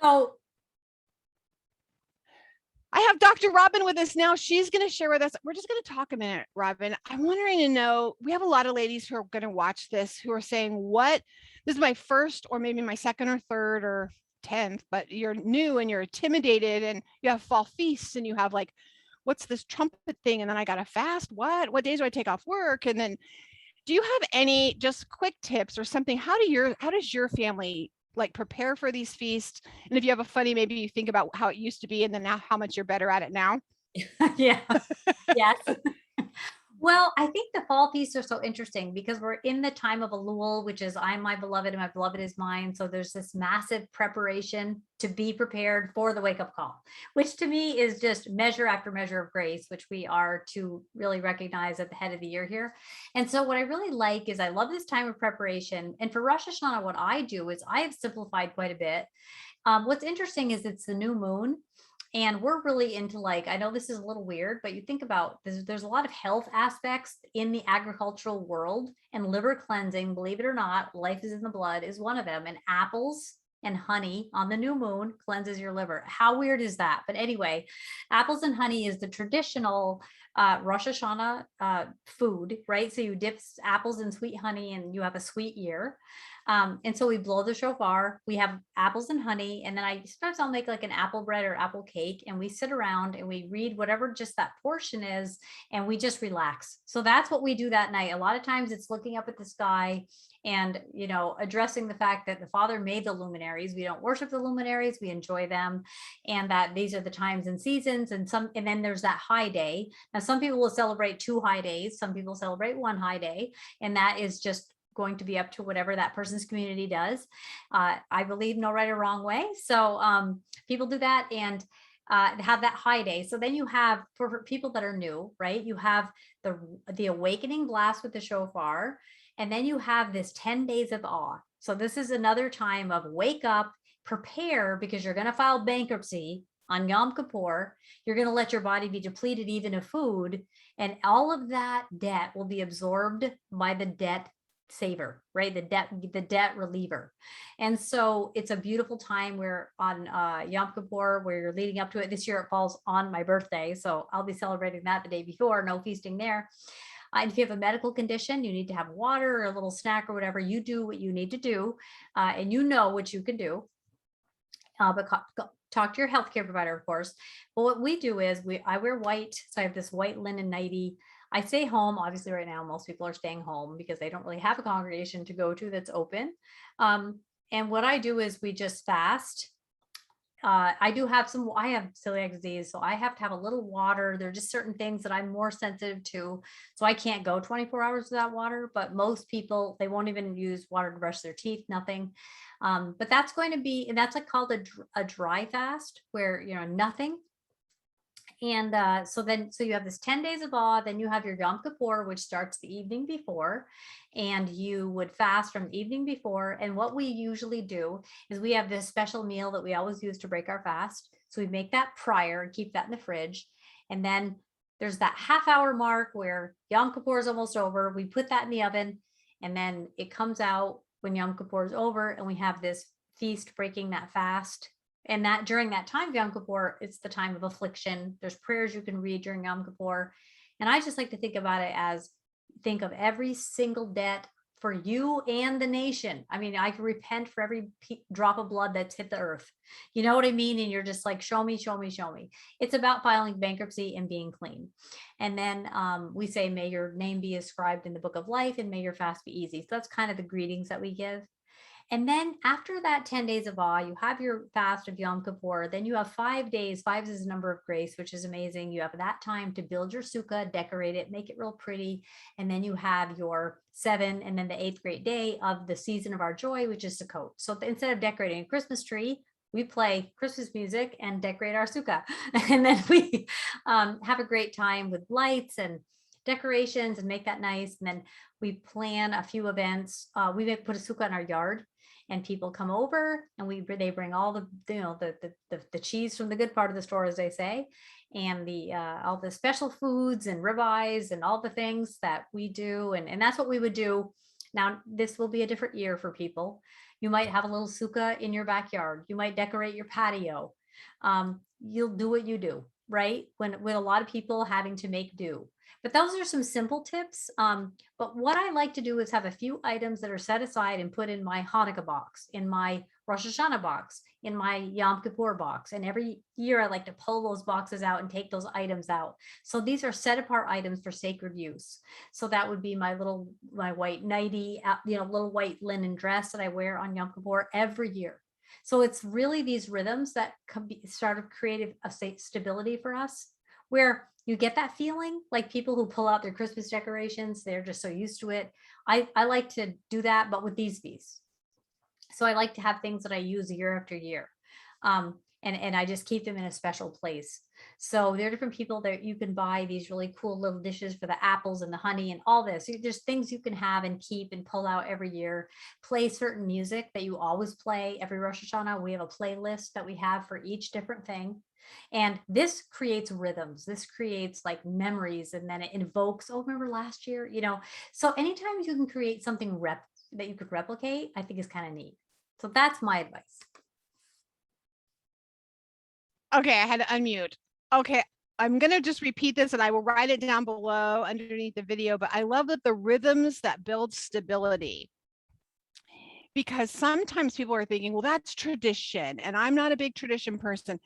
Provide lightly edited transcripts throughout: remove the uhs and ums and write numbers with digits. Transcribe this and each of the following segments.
So I have Dr. Robin with us now. She's going to share with us. We're just going to talk a minute, Robin. I'm wondering to know, we have a lot of ladies who are going to watch this who are saying, what, this is my first or maybe my second or third or 10th, but you're new and you're intimidated and you have fall feasts and you have like, what's this trumpet thing? And then I got to fast. What days do I take off work? And then do you have any just quick tips or something? How does your family like prepare for these feasts? And if you have a funny, maybe you think about how it used to be and then now how much you're better at it now. yeah, yes. Well, I think the fall feasts are so interesting because we're in the time of Elul, which is I'm my beloved and my beloved is mine. So there's this massive preparation to be prepared for the wake up call, which to me is just measure after measure of grace, which we are to really recognize at the head of the year here. And so what I really like is I love this time of preparation. And for Rosh Hashanah, what I do is I have simplified quite a bit. What's interesting is it's the new moon. And we're really into, like, I know this is a little weird, but you think about there's a lot of health aspects in the agricultural world, and liver cleansing, believe it or not, life is in the blood is one of them. And apples and honey on the new moon cleanses your liver. How weird is that? But anyway, apples and honey is the traditional Rosh Hashanah food, right? So you dip apples in sweet honey and you have a sweet year. And so we blow the shofar, we have apples and honey, and then sometimes I'll make like an apple bread or apple cake, and we sit around and we read whatever just that portion is, and we just relax. So that's what we do that night. A lot of times it's looking up at the sky and, addressing the fact that the Father made the luminaries. We don't worship the luminaries, we enjoy them, and that these are the times and seasons. And then there's that high day. Now, some people will celebrate 2 high days, some people celebrate 1 high day, and that is just going to be up to whatever that person's community does. I believe no right or wrong way. So people do that and have that high day. So then you have, for people that are new, right? You have the awakening blast with the shofar, and then you have this 10 days of awe. So this is another time of wake up, prepare, because you're going to file bankruptcy on Yom Kippur. You're going to let your body be depleted even of food, and all of that debt will be absorbed by the debt saver, right? The debt reliever. And so it's a beautiful time where on Yom Kippur, where you're leading up to it. This year it falls on my birthday, so I'll be celebrating that the day before. No feasting there. And if you have a medical condition, you need to have water or a little snack or whatever. You do what you need to do, and you know what you can do. But talk to your healthcare provider, of course. But what we do is I wear white, so I have this white linen nightie. I stay home. Obviously, right now, most people are staying home because they don't really have a congregation to go to that's open. And what I do is we just fast. I have celiac disease, so I have to have a little water. There are just certain things that I'm more sensitive to. So I can't go 24 hours without water, but most people, they won't even use water to brush their teeth, nothing. But that's going to be, and that's like called a dry fast, where, nothing. And so you have this 10 days of awe, then you have your Yom Kippur, which starts the evening before, and you would fast from the evening before. And what we usually do is we have this special meal that we always use to break our fast. So we make that prior and keep that in the fridge. And then there's that half-hour mark where Yom Kippur is almost over. We put that in the oven, and then it comes out when Yom Kippur is over, and we have this feast breaking that fast. And that during that time of Yom Kippur, it's the time of affliction. There's prayers you can read during Yom Kippur. And I just like to think about it as, think of every single debt for you and the nation. I mean, I can repent for every drop of blood that's hit the earth. You know what I mean? And you're just like, show me, show me, show me. It's about filing bankruptcy and being clean. And then we say, may your name be inscribed in the book of life, and may your fast be easy. So that's kind of the greetings that we give. And then after that 10 days of awe, you have your fast of Yom Kippur. Then you have 5 days. 5 is a number of grace, which is amazing. You have that time to build your sukkah, decorate it, make it real pretty. And then you have your 7 and then the 8th great day of the season of our joy, which is Sukkot. So instead of decorating a Christmas tree, we play Christmas music and decorate our sukkah. And then we have a great time with lights and decorations and make that nice. And then we plan a few events. We put a sukkah in our yard, and people come over, and they bring all the cheese from the good part of the store, as they say, and all the special foods and ribeyes and all the things that we do, and that's what we would do. Now, this will be a different year for people. You might have a little sukkah in your backyard. You might decorate your patio. You'll do what you do, right? When with a lot of people having to make do. But those are some simple tips. But what I like to do is have a few items that are set aside and put in my Hanukkah box, in my Rosh Hashanah box, in my Yom Kippur box. And every year I like to pull those boxes out and take those items out. So these are set apart items for sacred use. So that would be my white nightie, little white linen dress that I wear on Yom Kippur every year. So it's really these rhythms that can be sort of creative a stability for us, where you get that feeling like people who pull out their Christmas decorations, they're just so used to it. I like to do that, but with these fees. So I like to have things that I use year after year. And I just keep them in a special place. So there are different people that you can buy these really cool little dishes for the apples and the honey and all this. There's things you can have and keep and pull out every year. Play certain music that you always play every Rosh Hashanah. We have a playlist that we have for each different thing. And this creates rhythms. This creates like memories, and then it invokes, oh, remember last year, So anytime you can create something that you could replicate, I think is kind of neat. So that's my advice. Okay, I had to unmute. Okay, I'm going to just repeat this and I will write it down below underneath the video, but I love that the rhythms that build stability. Because sometimes people are thinking, well, that's tradition, and I'm not a big tradition person.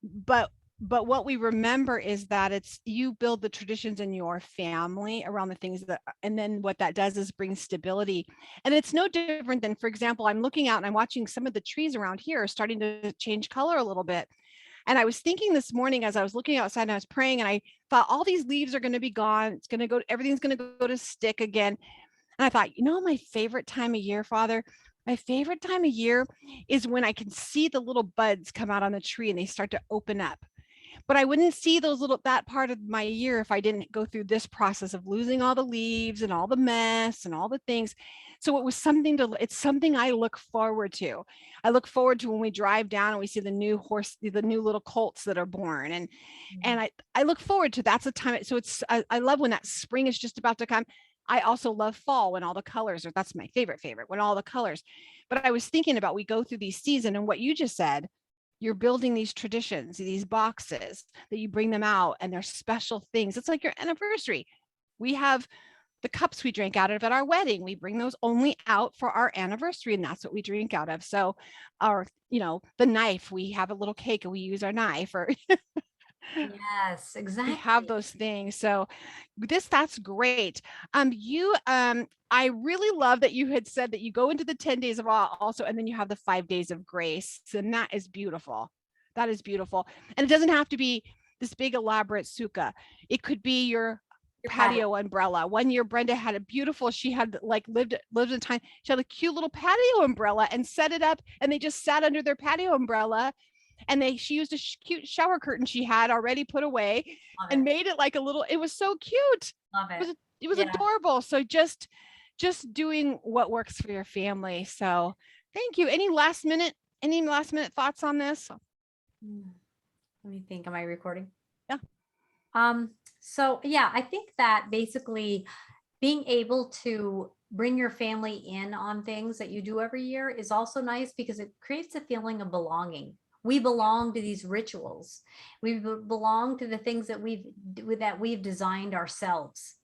But what we remember is that it's you build the traditions in your family around the things that, and then what that does is bring stability. And it's no different than, for example, I'm looking out and I'm watching some of the trees around here are starting to change color a little bit. And I was thinking this morning as I was looking outside and I was praying, and I thought all these leaves are going to be gone. It's going to go, everything's going to go to stick again. And I thought, my favorite time of year, Father, my favorite time of year is when I can see the little buds come out on the tree and they start to open up. But I wouldn't see that part of my year if I didn't go through this process of losing all the leaves and all the mess and all the things. So it's something I look forward to. I look forward to when we drive down and we see the new little colts that are born. And I look forward to, that's the time. So I love when that spring is just about to come. I also love fall when all the colors are, that's my favorite, when all the colors. But I was thinking about, we go through these seasons, and what you just said, you're building these traditions, these boxes that you bring them out, and they're special things. It's like your anniversary. We have the cups we drank out of at our wedding. We bring those only out for our anniversary, and that's what we drink out of. So the knife, we have a little cake and we use our knife, or yes, exactly. We have those things. So that's great. I really love that you had said that you go into the 10 days of awe also, and then you have the 5 days of grace. And that is beautiful. That is beautiful. And it doesn't have to be this big elaborate sukkah. It could be your patio umbrella. One year Brenda had a beautiful, she had lived in a time, she had a cute little patio umbrella and set it up, and they just sat under their patio umbrella, and she used a cute shower curtain she had already put away and made it like a little, it was so cute. Love it. It was adorable. So just doing what works for your family. So thank you. Any last minute thoughts on this? Let me think. Am I recording? Yeah. So yeah, I think that basically being able to bring your family in on things that you do every year is also nice, because it creates a feeling of belonging. We belong to these rituals. We belong to the things that we've designed ourselves.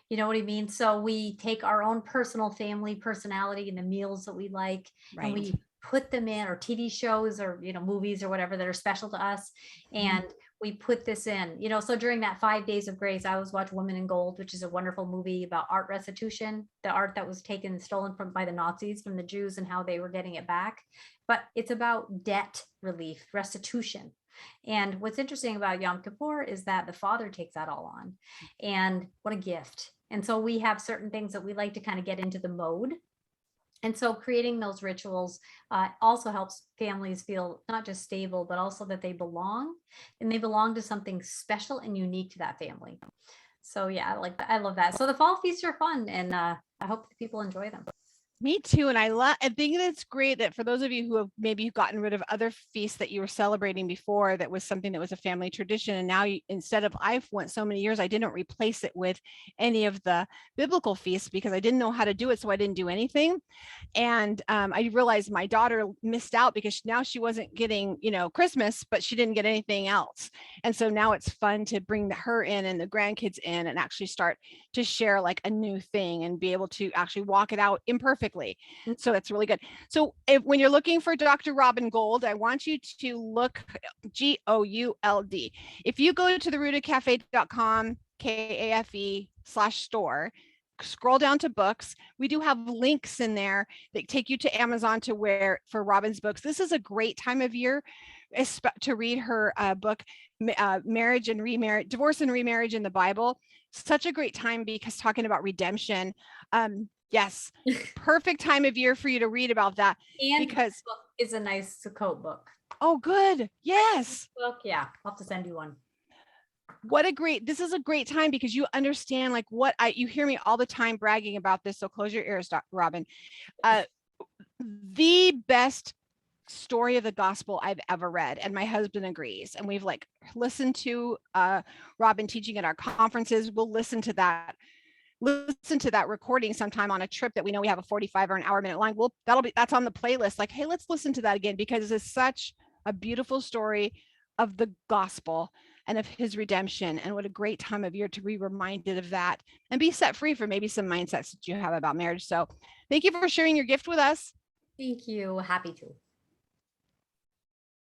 You know what I mean? So we take our own personal family personality and the meals that we like, right, and we put them in, or TV shows, or movies or whatever that are special to us, and we put this in. So during that 5 days of grace, I always watch Women in Gold, which is a wonderful movie about art restitution, the art that was stolen by the Nazis from the Jews, and how they were getting it back. But it's about debt relief, restitution. And what's interesting about Yom Kippur is that the Father takes that all on, and what a gift. And so we have certain things that we like to kind of get into the mode. And so creating those rituals also helps families feel not just stable, but also that they belong, and they belong to something special and unique to that family. So yeah, I like that. I love that. So the fall feasts are fun, and I hope that people enjoy them. Me too. And I think that's great that for those of you who have maybe gotten rid of other feasts that you were celebrating before, that was something that was a family tradition. And now you, instead of, I've went so many years, I didn't replace it with any of the biblical feasts because I didn't know how to do it. So I didn't do anything. And I realized my daughter missed out because now she wasn't getting, Christmas, but she didn't get anything else. And so now it's fun to bring her in and the grandkids in and actually start to share like a new thing and be able to actually walk it out imperfectly. So that's really good. So when you're looking for Dr. Robin Gould, I want you to look Gould. If you go to therootedcafe.com, KAFE/store, scroll down to books. We do have links in there that take you to Amazon to where for Robin's books. This is a great time of year to read her book, Marriage and Remarriage, Divorce and Remarriage in the Bible. Such a great time because talking about redemption. Yes, perfect time of year for you to read about that. And because this book is a nice Sukkot book. Oh, good. Yes. Book, yeah, I'll have to send you one. This is a great time because you understand like you hear me all the time bragging about this. So close your ears, Robin. The best story of the gospel I've ever read. And my husband agrees. And we've like listened to Robin teaching at our conferences. We'll listen to that recording sometime on a trip that we know we have a 45 or an hour minute line. That's on the playlist. Like, hey, let's listen to that again because it's such a beautiful story of the gospel and of his redemption. And what a great time of year to be reminded of that and be set free from maybe some mindsets that you have about marriage. So thank you for sharing your gift with us. Thank you. Happy to.